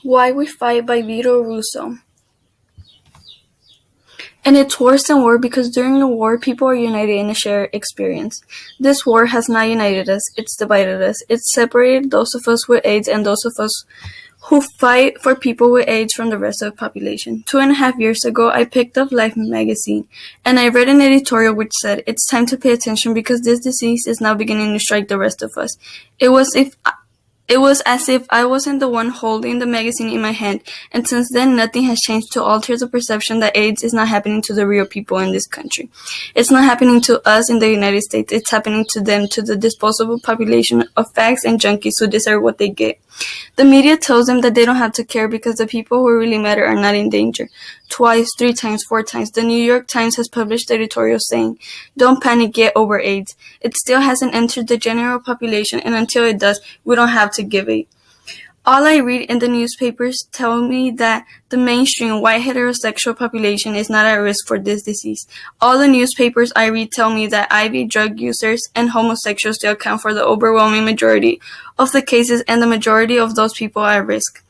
Why We Fight by Vito Russo. And it's worse than war because during the war, people are united in a shared experience. This war has not united us, it's divided us. It's separated those of us with AIDS and those of us who fight for people with AIDS from the rest of the population. 2.5 years ago, I picked up Life magazine, and I read an editorial which said, "It's time to pay attention because this disease is now beginning to strike the rest of us." It was as if I wasn't the one holding the magazine in my hand, and since then nothing has changed to alter the perception that AIDS is not happening to the real people in this country. It's not happening to us in the United States, it's happening to them, to the disposable population of fags and junkies who deserve what they get. The media tells them that they don't have to care because the people who really matter are not in danger. Twice, 3 times, 4 times, the New York Times has published editorials saying, "Don't panic, get over AIDS." It still hasn't entered the general population, and until it does, we don't have to give it. All I read in the newspapers tell me that the mainstream white heterosexual population is not at risk for this disease. All the newspapers I read tell me that IV drug users and homosexuals still account for the overwhelming majority of the cases and the majority of those people are at risk.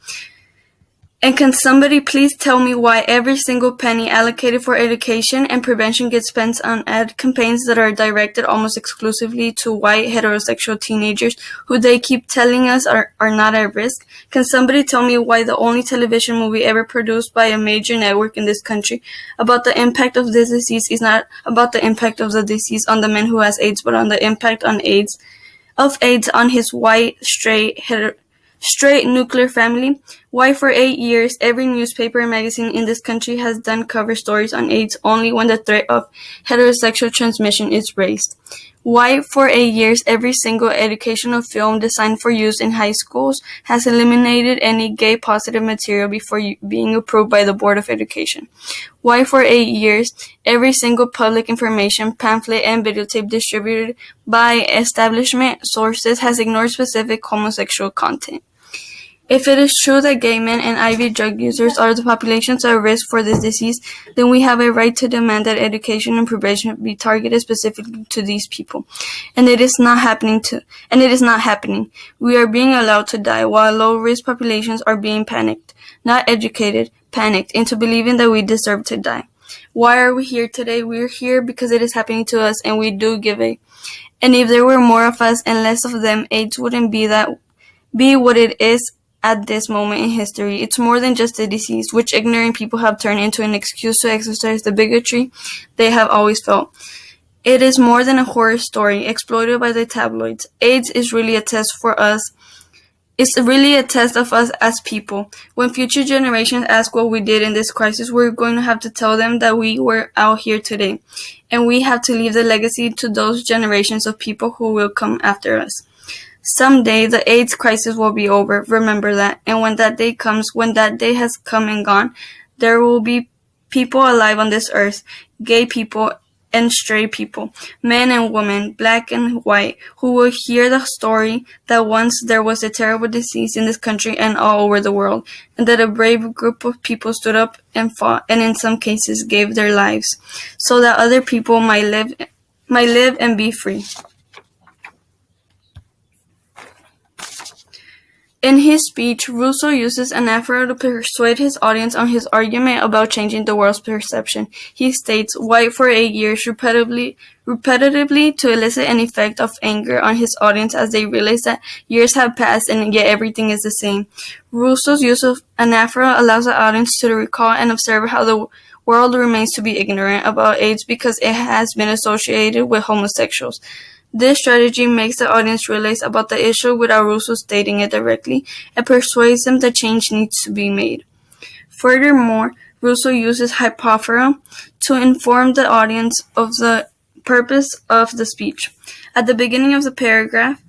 And can somebody please tell me why every single penny allocated for education and prevention gets spent on ad campaigns that are directed almost exclusively to white heterosexual teenagers who they keep telling us are not at risk? Can somebody tell me why the only television movie ever produced by a major network in this country about the impact of this disease is not about the impact of the disease on the man who has AIDS, but on the impact of AIDS on his white, straight nuclear family? Why for 8 years every newspaper and magazine in this country has done cover stories on AIDS only when the threat of heterosexual transmission is raised? Why for 8 years every single educational film designed for use in high schools has eliminated any gay positive material before being approved by the Board of Education? Why for 8 years every single public information pamphlet and videotape distributed by establishment sources has ignored specific homosexual content? If it is true that gay men and IV drug users are the populations at risk for this disease, then we have a right to demand that education and prevention be targeted specifically to these people. And it is not happening. We are being allowed to die while low-risk populations are being panicked, not educated, panicked into believing that we deserve to die. Why are we here today? We're here because it is happening to us and we do give it. And if there were more of us and less of them, AIDS wouldn't be what it is at this moment in history. It's more than just a disease, which ignorant people have turned into an excuse to exercise the bigotry they have always felt. It is more than a horror story exploited by the tabloids. AIDS is really a test for us. It's really a test of us as people. When future generations ask what we did in this crisis, we're going to have to tell them that we were out here today. And we have to leave the legacy to those generations of people who will come after us. Someday the AIDS crisis will be over, remember that. And when that day comes, when that day has come and gone, there will be people alive on this earth, gay people and straight people, men and women, black and white, who will hear the story that once there was a terrible disease in this country and all over the world, and that a brave group of people stood up and fought, and in some cases gave their lives, so that other people might live and be free. In his speech, Russo uses an afro to persuade his audience on his argument about changing the world's perception. He states, "White for 8 years repetitively to elicit an effect of anger on his audience as they realize that years have passed and yet everything is the same." Russo's use of an afro allows the audience to recall and observe how the world remains to be ignorant about AIDS because it has been associated with homosexuals. This strategy makes the audience realize about the issue without Russo stating it directly, and persuades them that change needs to be made. Furthermore, Russo uses hyperbole to inform the audience of the purpose of the speech. At the beginning of paragraph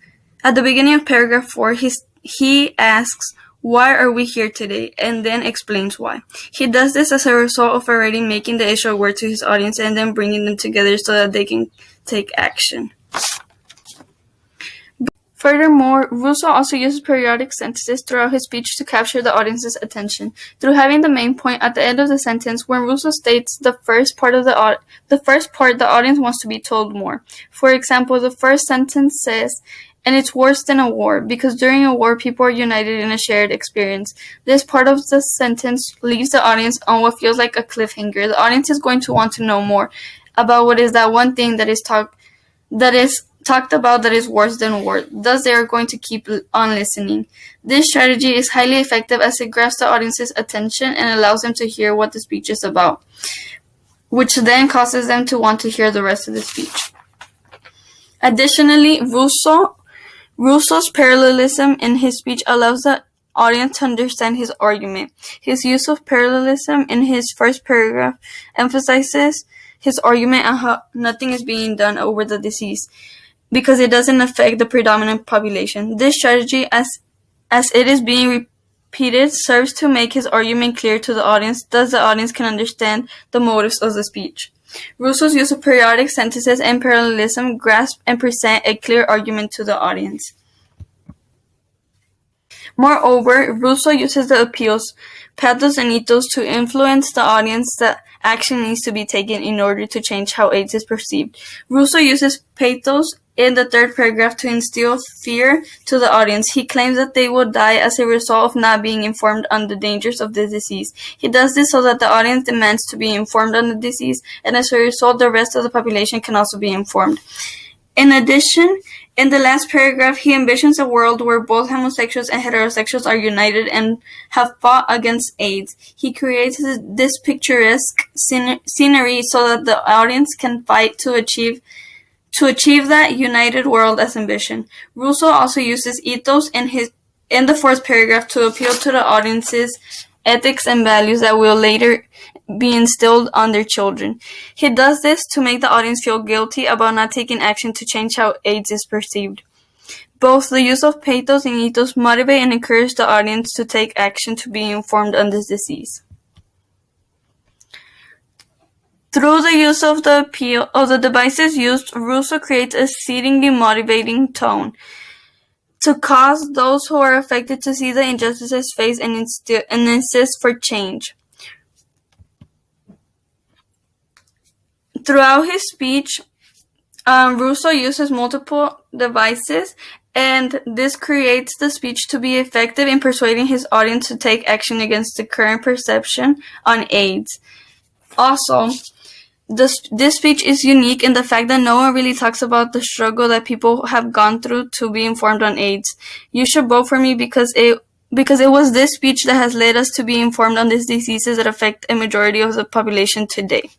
4, he asks, "Why are we here today?" and then explains why. He does this as a result of already making the issue aware to his audience and then bringing them together so that they can take action. Furthermore, Russo also uses periodic sentences throughout his speech to capture the audience's attention, through having the main point at the end of the sentence. When Russo states the first part, the audience wants to be told more. For example, the first sentence says, And it's worse than a war, because during a war, people are united in a shared experience. This part of the sentence leaves the audience on what feels like a cliffhanger. The audience is going to want to know more about what is that one thing that is talked about that is worse than war. Thus, they are going to keep on listening. This strategy is highly effective as it grabs the audience's attention and allows them to hear what the speech is about, which then causes them to want to hear the rest of the speech. Additionally, Russo's parallelism in his speech allows the audience to understand his argument. His use of parallelism in his first paragraph emphasizes his argument on how nothing is being done over the disease because it doesn't affect the predominant population. This strategy, as it is being repeated, serves to make his argument clear to the audience, thus the audience can understand the motives of the speech. Russo's use of periodic sentences and parallelism grasp and present a clear argument to the audience. Moreover, Russo uses the appeals, pathos, and ethos to influence the audience that action needs to be taken in order to change how AIDS is perceived. Russo uses pathos in the third paragraph to instill fear to the audience. He claims that they will die as a result of not being informed on the dangers of the disease. He does this so that the audience demands to be informed on the disease, and as a result, the rest of the population can also be informed. In addition, in the last paragraph, he envisions a world where both homosexuals and heterosexuals are united and have fought against AIDS. He creates this picturesque scenery so that the audience can fight to achieve that united world as envisioned. Russo also uses ethos in the fourth paragraph to appeal to the audience's ethics and values that will later be instilled on their children. He does this to make the audience feel guilty about not taking action to change how AIDS is perceived. Both the use of pathos and ethos motivate and encourage the audience to take action to be informed on this disease. Through the use of the devices used, Russo creates a exceedingly motivating tone to cause those who are affected to see the injustices faced and insist for change. Throughout his speech, Russo uses multiple devices, and this creates the speech to be effective in persuading his audience to take action against the current perception on AIDS. Also, this speech is unique in the fact that no one really talks about the struggle that people have gone through to be informed on AIDS. You should vote for me because it was this speech that has led us to be informed on these diseases that affect a majority of the population today.